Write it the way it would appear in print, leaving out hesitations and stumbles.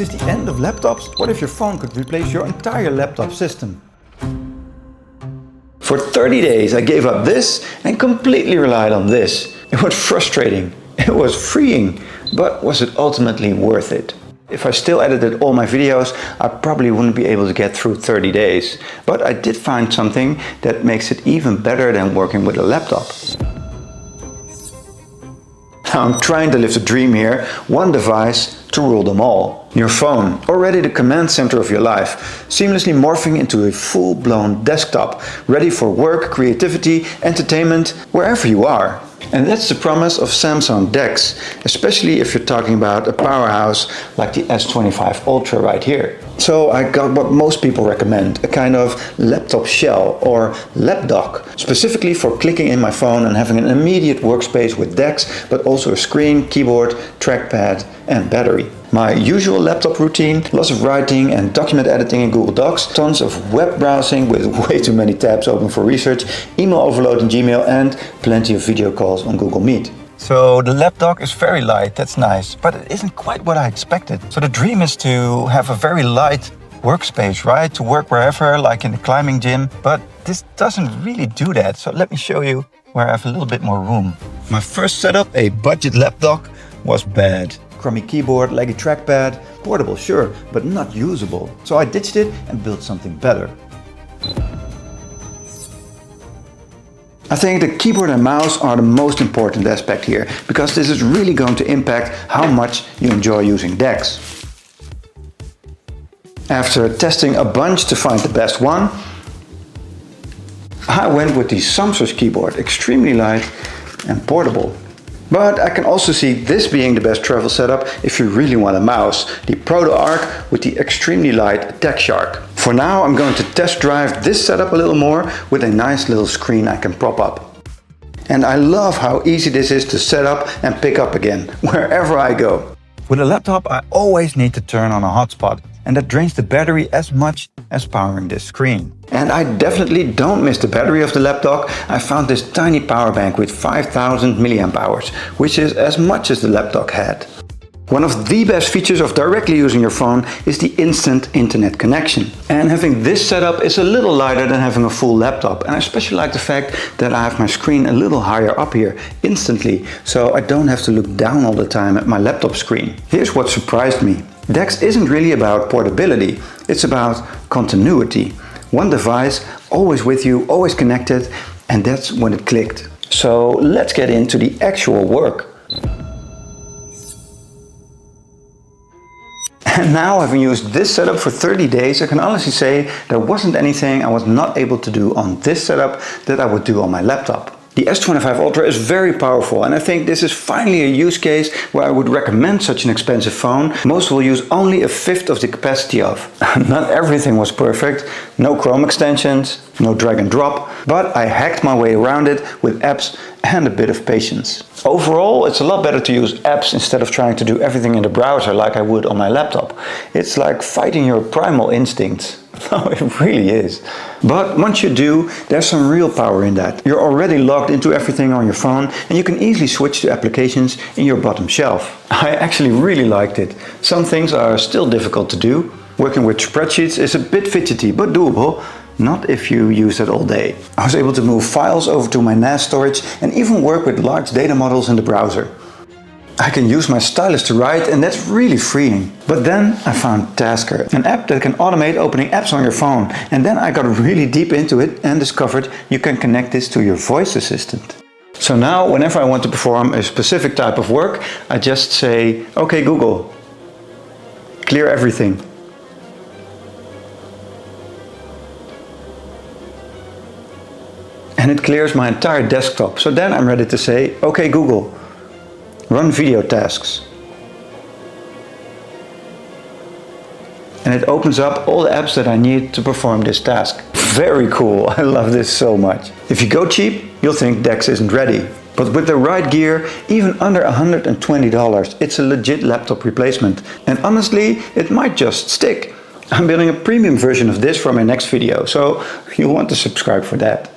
this the end of laptops? What if your phone could replace your entire laptop system? For 30 days I gave up this and completely relied on this. It was frustrating, it was freeing, but was it ultimately worth it? If I still edited all my videos, I probably wouldn't be able to get through 30 days. But I did find something that makes it even better than working with a laptop. Now I'm trying to live the dream here, one device to rule them all. Your phone, already the command center of your life, seamlessly morphing into a full-blown desktop, ready for work, creativity, entertainment, wherever you are. And that's the promise of Samsung DEX, especially if you're talking about a powerhouse like the S25 Ultra right here. So I got what most people recommend, a kind of laptop shell or lapdock, specifically for clicking in my phone and having an immediate workspace with DEX, but also a screen, keyboard, trackpad and battery. My usual laptop routine, lots of writing and document editing in Google Docs, tons of web browsing with way too many tabs open for research, email overload in Gmail and plenty of video calls on Google Meet. So the lapdock is very light, that's nice, but it isn't quite what I expected. So the dream is to have a very light workspace, right? To work wherever, like in the climbing gym, but this doesn't really do that. So let me show you where I have a little bit more room. My first setup, a budget lapdock, was bad. Crummy keyboard, leggy trackpad, portable sure, but not usable. So I ditched it and built something better. I think the keyboard and mouse are the most important aspect here, because this is really going to impact how much you enjoy using DEX. After testing a bunch to find the best one, I went with the Samsung keyboard, extremely light and portable. But I can also see this being the best travel setup if you really want a mouse, the Proto Arc with the extremely light DeckShark. For now I'm going to test drive this setup a little more with a nice little screen I can prop up. And I love how easy this is to set up and pick up again, wherever I go. With a laptop I always need to turn on a hotspot, and that drains the battery as much as powering this screen. And I definitely don't miss the battery of the laptop. I found this tiny power bank with 5000 milliamp hours, which is as much as the laptop had. One of the best features of directly using your phone is the instant internet connection. And having this setup is a little lighter than having a full laptop. And I especially like the fact that I have my screen a little higher up here instantly, so I don't have to look down all the time at my laptop screen. Here's what surprised me. DEX isn't really about portability, it's about continuity. One device, always with you, always connected, and that's when it clicked. So let's get into the actual work. And now, having used this setup for 30 days, I can honestly say there wasn't anything I was not able to do on this setup that I would do on my laptop. The S25 Ultra is very powerful, and I think this is finally a use case where I would recommend such an expensive phone. Most will use only a fifth of the capacity of. Not everything was perfect, no Chrome extensions, no drag and drop, but I hacked my way around it with apps and a bit of patience. Overall, it's a lot better to use apps instead of trying to do everything in the browser like I would on my laptop. It's like fighting your primal instincts. No, it really is. But once you do, there's some real power in that. You're already logged into everything on your phone and you can easily switch to applications in your bottom shelf. I actually really liked it. Some things are still difficult to do. Working with spreadsheets is a bit fidgety, but doable. Not if you use it all day. I was able to move files over to my NAS storage and even work with large data models in the browser. I can use my stylus to write, and that's really freeing. But then I found Tasker, an app that can automate opening apps on your phone. And then I got really deep into it and discovered you can connect this to your voice assistant. So now whenever I want to perform a specific type of work, I just say, "Okay Google, clear everything." And it clears my entire desktop. So then I'm ready to say, "Okay Google, run video tasks." And it opens up all the apps that I need to perform this task. Very cool, I love this so much. If you go cheap, you'll think DEX isn't ready. But with the right gear, even under $120, it's a legit laptop replacement. And honestly, it might just stick. I'm building a premium version of this for my next video, so you'll want to subscribe for that.